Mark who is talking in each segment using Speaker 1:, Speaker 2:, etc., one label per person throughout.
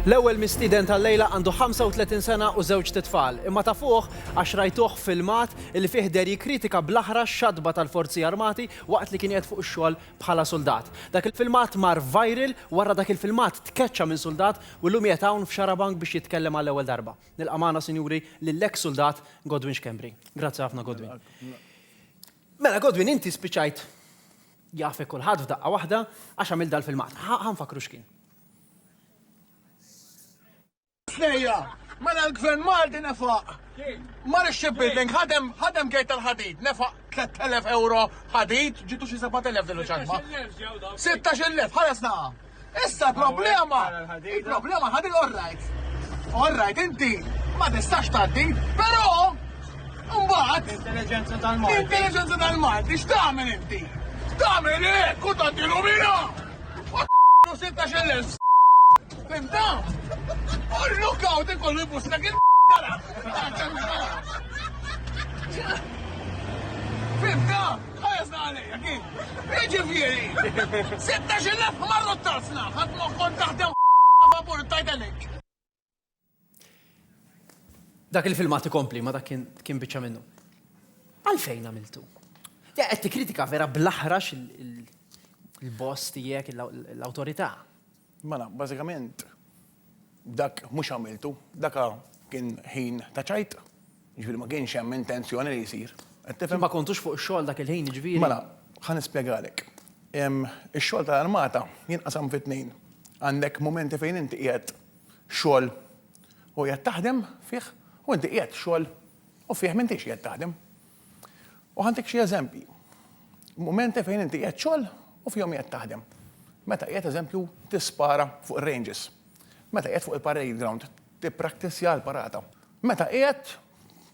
Speaker 1: L-ewwel mistieden tal-lejla għandu 35 sena u żewġ titfal, imma ta' fuq għax rajtuh filmat li fih der jikkritika bl-aħra x-xadba tal-Forzi Armati waqt li kien qiegħed fuq ix-xogħol bħala soldat. Dak il-filmat mar viral wara dak il-filmat tkeċċa minn soldat u llum qiegħed hawn f'Xarabank biex jitkellem għall-ewwel darba. Nilqamana sinjuri lill-eks soldat Godwin Xkembri. Grazzi ħafna Godwin. Mela Godwin inti spiċċajt jafek kulħadd f'daqqa waħda għax għamil dal-filmat. Ħanfakru x'kien.
Speaker 2: Snejja, mela l-gvern Malti nefaq. Mar shipbuilding ħadem gejt tal-ħadid, nefaq 3,000 euro ħadid, ġitu xi 7,000 dilu ċadma. 16,000, ħalas naqa. Issa problema ħadid all-right. All-right, inti ma tistax tgħaddi, però mbagħad Intelligenza tal-Malti x'tagħmel inti? Tagħmel hekk u tagħtilu mina! 16,000 Fimta? Look-out ikollu jbusnak il-dara! Fimta? ħajasna għalija, kif? Iġifieri! 16,000 marru t-tarsna! ħadd moħkon taħdem vapur Titanic!
Speaker 1: Dak il-filmat ikompli, ma dak kien biċċa minnu. Għalfejn għamiltu? Qed tikkritika vera bl-aħrax il-boss tiegħek l-awtorità.
Speaker 3: Mela, bażikament dak mhux għamiltu, dak kien ħin ta' ċajt, ġifieri ma kienx hemm intenzjoni li jsir.
Speaker 1: Ma kontux fuq ix-xogħol dak il-ħin ġifieri.
Speaker 3: Mela, ħa nispjegalek. Ix-xogħol tal-armata jinqasam fit-tnejn. Għandek momenti fejn inti qiegħed xogħol u qiegħed taħdem fih u inti qiegħed xogħol u fih m'intix qiegħed taħdem. U ħantik xi eżempji. Momenti fejn inti qiegħed xogħol u fihom qiegħed taħdem. Meta qiegħed eżempju tispara fuq ir-ranges. Meta qiegħed fuq il-parade ground tippraktissja l-parata. Meta qiegħed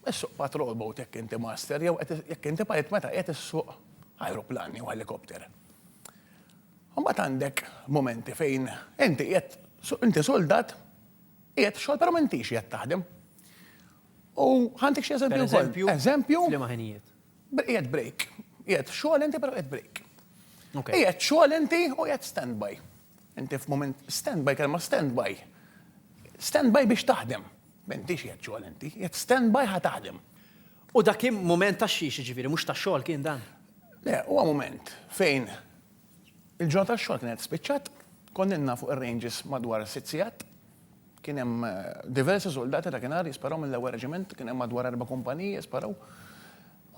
Speaker 3: issuq patrol boat jekk inti master jew jekk inti pilot meta qiegħed issuq ajruplani u helikopter. Mbagħad għandek momenti fejn inti soldat qiegħed xogħol però m'intix qiegħed taħdem. U ħantik xi eżempju. Eżempju.
Speaker 1: F'liema ħinijiet.
Speaker 3: Qiegħed break. Qiegħed xogħol inti però qiegħed break. Qiegħed xogħol inti u qiegħed stand-by. Inti f'mument stand-by kelma stand-by. Stand-by biex taħdem. M'intix qiegħed xogħol inti, qiegħed stand-by ħa taħdem.
Speaker 1: U dak kien mument ta' xiex ġifieri, mhux ta' xogħol kien dan.
Speaker 3: Le, huwa mument fejn il-ġurnata tax-xogħol kienet spiċċat, konninna fuq ir-ranges madwar 6 sigħat, kien hemm diversi soldati ta' kienar jisparaw mill-ewwel reġiment, kien hemm madwar 4 kumpaniji jisparaw.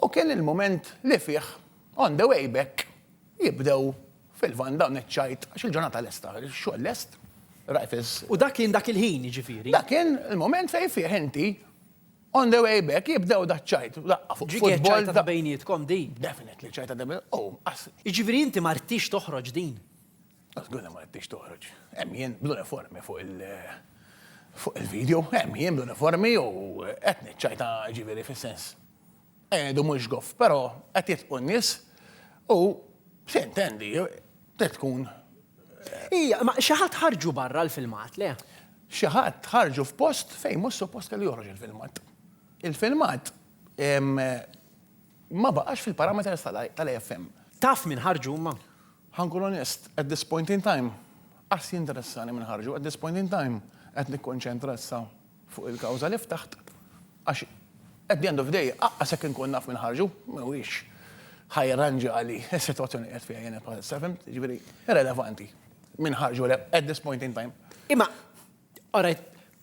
Speaker 3: U kien il-moment li fih on the way back jibdew fil-van dawn iċ-ċajt għax il-ġurnata lesta, il-xogħol lest, rifles.
Speaker 1: U dak kien dak il-ħin ġifieri.
Speaker 3: Dak kien il-moment fejn fih inti on the way back jibdew dak ċajt.
Speaker 1: Ġifieri ċajta ta' bejnietkom din.
Speaker 3: Definitely ċajta ta' bejnietkom.
Speaker 1: Jiġifieri inti ma rtix toħroġ din.
Speaker 3: Għazgħuna ma rtix toħroġ. Hemm jien bl-uniformi fuq il-video, hemm jien bl-uniformi u qed niċċajta ġifieri fis-sens. Du mhux goff, però qed jitqu n-nies u x'intendi tkun.
Speaker 1: Ija, ma xi ħadd ħarġu barra l-filmat, le?
Speaker 3: Xi ħadd ħarġu f'post fejn mhux suppost kellu joħroġ il-filmat. Il-filmat ma baqax fil-parameters tal-AFM.
Speaker 1: Taf min ħarġu huma?
Speaker 3: Ħankun onest, at this point in time, qas jinteressani minn ħarġu, at this point in time, qed nikkonċentra issa fuq il-kawża li ftaħt, għax at the end of the day, qas hekk inkun naf minn ħarġu, mhuwiex ħajranġa għali is-sitwazzjoni qed fiha jien bħalissa, fimt, ġifieri irrelevanti minn ħarġu at this point in time.
Speaker 1: Imma, alright,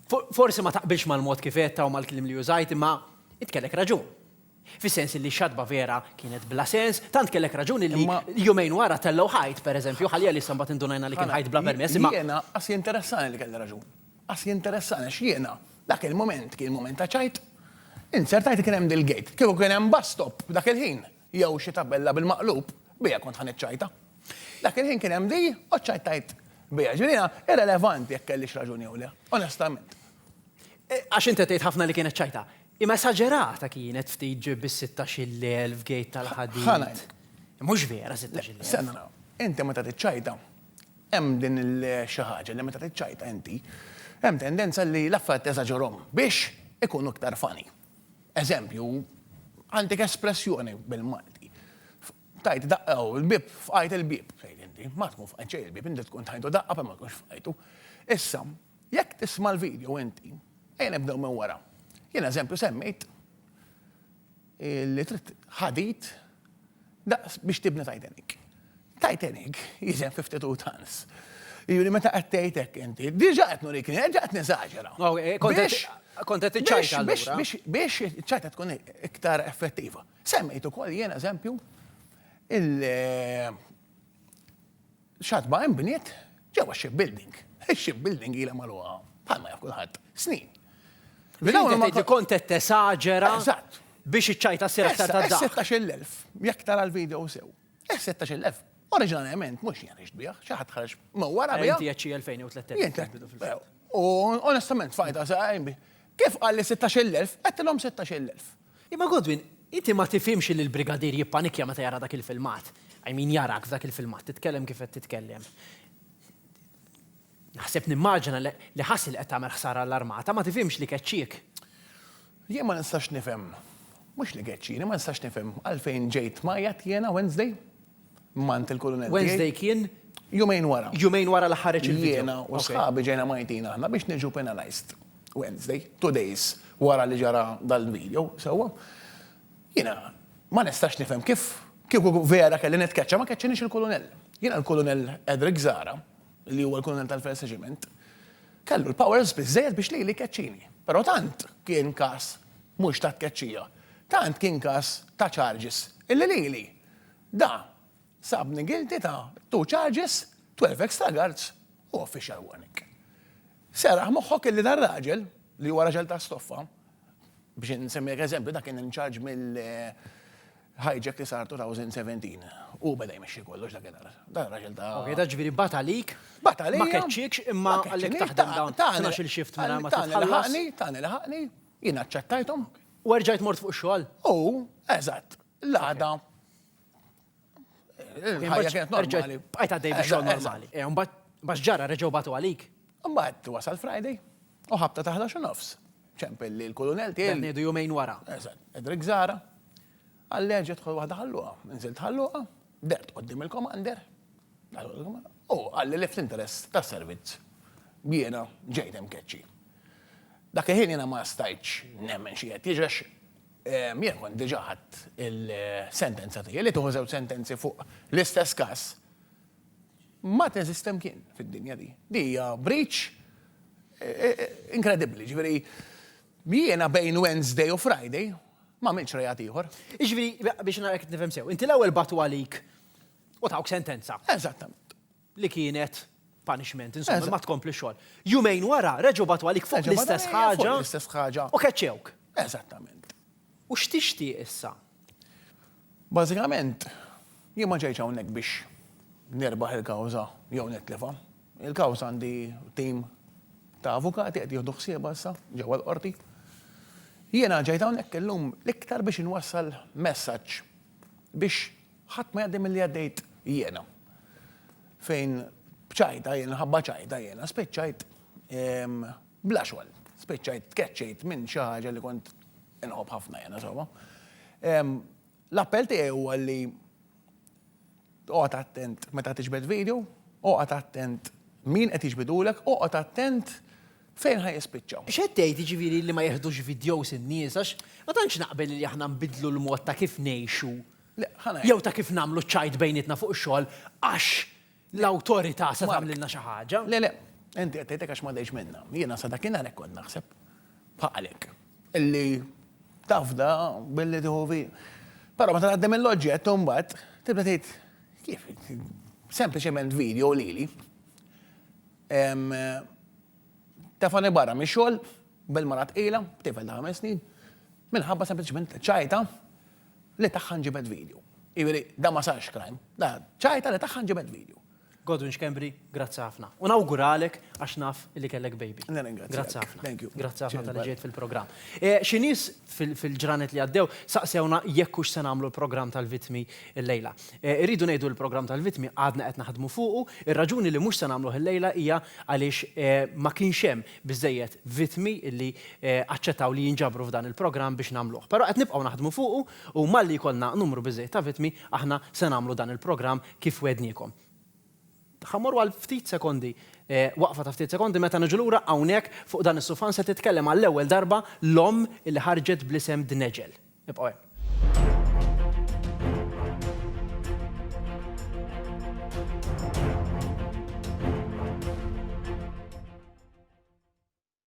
Speaker 1: forsi ma taqbilx mal-mod kif qed u mal-kliem li użajt, imma itkellek raġun. Fis-sens li xadba vera kienet bla sens, tant kellek raġun li jumejn wara tellew ħajt, pereżempju, ħalija li sambat indunajna li kien ħajt bla permess.
Speaker 3: Jiena qas jinteressani li kelli raġun. Qas jinteressani x'jiena dak il-moment kien moment ta' ċajt. Insertajt kien hemm dil-gate, kieku kien hemm bus stop dak il-ħin, jew xi tabella bil-maqlub, bija kont ħaniċċajta. Dak il-ħin kien hemm di, u ċajtajt bija. Ġifieri irrelevanti jekk kellix raġun jew le, onestament.
Speaker 1: Għax inti tgħid ħafna li kienet ċajta. Imma esaġerata kienet ftit ġib bis-16,000 gate tal-ħadid. Mhux vera 16,000.
Speaker 3: Senna, inti meta tiċċajta, hemm din xi ħaġa li meta tiċċajta inti, hemm tendenza li l-affarijiet eżaġerhom biex ikunu iktar funny. Eżempju, għandek espressjoni bil-Malti. Tajt daqqaw il-bib, fqajt il-bib, fejn inti, ma tkun fqajt xejn il-bib, inti tkun tajtu daqqa ma tkunx fqajtu. Issa, Jekk tisma' l-video inti, ejja nibdew minn wara. Jien eżempju semmejt li trid ħadid daqs biex tibni Titanic. Titanic jiżen 52 tons. Juri meta qed tgħidlek inti, diġà qed nurik, diġà qed niżaġera.
Speaker 1: Kontet iċċajta allura.
Speaker 3: Biex iċċajta tkun iktar effettiva. Semmejt ukoll jien eżempju xatba imbniet ġewwa shipbuilding. Shipbuilding ilha magħluqa bħalma jaf kulħadd snin.
Speaker 1: Kontet tesaġera biex iċċajta ssir aktar ta' daħ.
Speaker 3: 16,000, jekk tara l-video sew. 16,000. Oriġinarjament mhux jien ixtbieħ, xi ħadd ħareġ wara biha.
Speaker 1: Inti jaċċi 2003.
Speaker 3: U onestament fajta saqajn bi. Kif qal li 16,000, qedtilhom 16,000.
Speaker 1: Imma Godwin, inti ma tifhimx li l-brigadir jippanikja meta jara dak il-filmat. Min jarak f'dak il-filmat, titkellem kif qed titkellem. Naħseb nimmaġina li ħassi li qed tagħmel ħsara l-armata, ma tifhimx li keċċiek.
Speaker 3: Jien ma nistax nifhem, mhux li keċċini, ma nistax nifhem għalfejn ġejt majjat jiena Wednesday mant il-kolonel.
Speaker 1: Wednesday kien
Speaker 3: jumejn wara.
Speaker 1: Jumejn wara li ħareġ il-video.
Speaker 3: Jiena u sħabi ġejna majtin aħna biex niġu penalized. Wednesday, 2 days wara li ġara dal-video, sewwa. Jiena ma nistax nifhem kif vera kelli nitkeċċa ma keċċinix il-kolonel. Jiena l-kolonel Edric Zara, li huwa l-kolonel tal-First Regiment, kellu l-powers biżżejjed biex li keċċini. Però tant kien każ mhux ta' tkeċċija, tant kien każ ta' charges. Illi da sabni guilty ta' 2 charges, 12 extra guards u official warning. Seraħ moħħok illi dar raġel li huwa raġel ta' stoffa biex nsemmek eżempju da kien in charge mill-hijack li sar 2017 u beda jmexxi kollox da kien da raġel ta'
Speaker 1: Da ġifieri bat għalik.
Speaker 3: Bat għalik.
Speaker 1: Ma keċċiekx imma għalek taħdem dawn 12 shift minn ma titħallas.
Speaker 3: Tani laħaqni, jiena ċċattajthom.
Speaker 1: U rġajt mort fuq xogħol.
Speaker 3: U, eżatt, l-għada. Il-ħajja kienet normali.
Speaker 1: Bqajt għaddej biex xogħol normali. Mbagħad ġara reġgħu batu għalik.
Speaker 3: Mbagħad wasal Friday u ħabta ta' 11:nofs. ċempel li l-kolonel tiegħi.
Speaker 1: Ngħidu jumejn wara.
Speaker 3: Eżatt, Edric Zara. Għalli ġiet tħol waħda ħalluha, nżilt ħalluha, dert qoddim il-komander. U għalli left interest tas-servizz. Jiena ġejt hemm keċċi. Dak il-ħin jiena ma stajtx nemmen xi qed jiġex jien kont diġà ħadd il-sentenza tiegħi li tuħu żewġ sentenzi fuq l-istess każ. Ma teżistem kien fid-dinja di. Di hija breach inkredibbli, ġifieri jiena bejn Wednesday u Friday ma għamilx rejat ieħor.
Speaker 1: Ġifieri biex narek nifhem sew, inti l-ewwel batu għalik u tawk sentenza.
Speaker 3: Eżattament.
Speaker 1: Li kienet punishment, insomma, ma tkompli xogħol. Jumejn wara reġgħu batu għalik fuq l-istess ħaġa.
Speaker 3: L-istess ħaġa.
Speaker 1: U keċċewk.
Speaker 3: Eżattament.
Speaker 1: U x'tixtieq issa?
Speaker 3: Bażikament, jien ma ġejx hawnhekk biex nirbaħ il-kawża jew nitlifha. Il-kawża għandi tim ta' avukati qed jieħdu ħsiebha issa ġewwa l-qorti. Jiena ġejt hawnhekk illum l-iktar biex inwassal messaġġ biex ħadd ma jgħaddi milli għaddejt jiena. Fejn bċajta jiena, ħabba ċajta jiena, spiċċajt bla xogħol, spiċċajt tkeċċejt minn xi ħaġa li kont inħobb ħafna jiena sewwa. L-appell tiegħi huwa li oqgħod attent meta tiġbed video, oqgħod attent min qed jiġbidulek, oqgħod attent fejn ħajispiċċaw.
Speaker 1: X'qed tgħid jiġifieri li ma jeħdux videos in-nies għax ma tantx naqbel li aħna nbidlu l-mod ta' kif ngħixu. Jew ta' kif nagħmlu ċajt bejnietna fuq ix-xogħol għax l-awtorità se tagħmlilna xi ħaġa.
Speaker 3: Le, inti qed tgħidlek għax ma dejx minnha. Jiena sa dakinhar hekk kont naħseb bħalek. Illi tafda billi tieħu però meta tgħaddem il-loġġett u mbagħad tibda tgħid kif sempliċement video lili. Tefani barra mix-xogħol bil-mara tqila, tifel ta' 5 snin, minħabba sempliċement ċajta li tagħha nġibed video. Jiġifieri da ma sarx crime, da ċajta li tagħha nġibed video.
Speaker 1: Godwin Xkembri, grazzi ħafna. U nawguralek għax naf li kellek baby. Grazzi ħafna.
Speaker 3: Thank you.
Speaker 1: Grazzi ħafna tal ġejt fil-programm. Xi nies fil-ġranet li għaddew saqsewna jekk hux se nagħmlu l-programm tal-vittmi llejla. Irridu ngħidu l-programm tal-vittmi għadna qed naħdmu fuqu, ir-raġuni li mhux se nagħmluh illejla hija għaliex ma kienx hemm biżejjed vittmi li aċċettaw li jinġabru f'dan il-programm biex nagħmluh. Però qed nibqgħu naħdmu fuqu u malli jkollna numru biżejjed ta' vittmi aħna se nagħmlu dan il-programm kif wedniekom. Ħammorru għal ftit sekondi waqfa ta' ftit sekondi meta niġu lura hawnhekk fuq dan is-sufan se titkellem għall-ewwel darba l-omm li ħarġet bl-isem Dneġel. Ibqgħu hemm.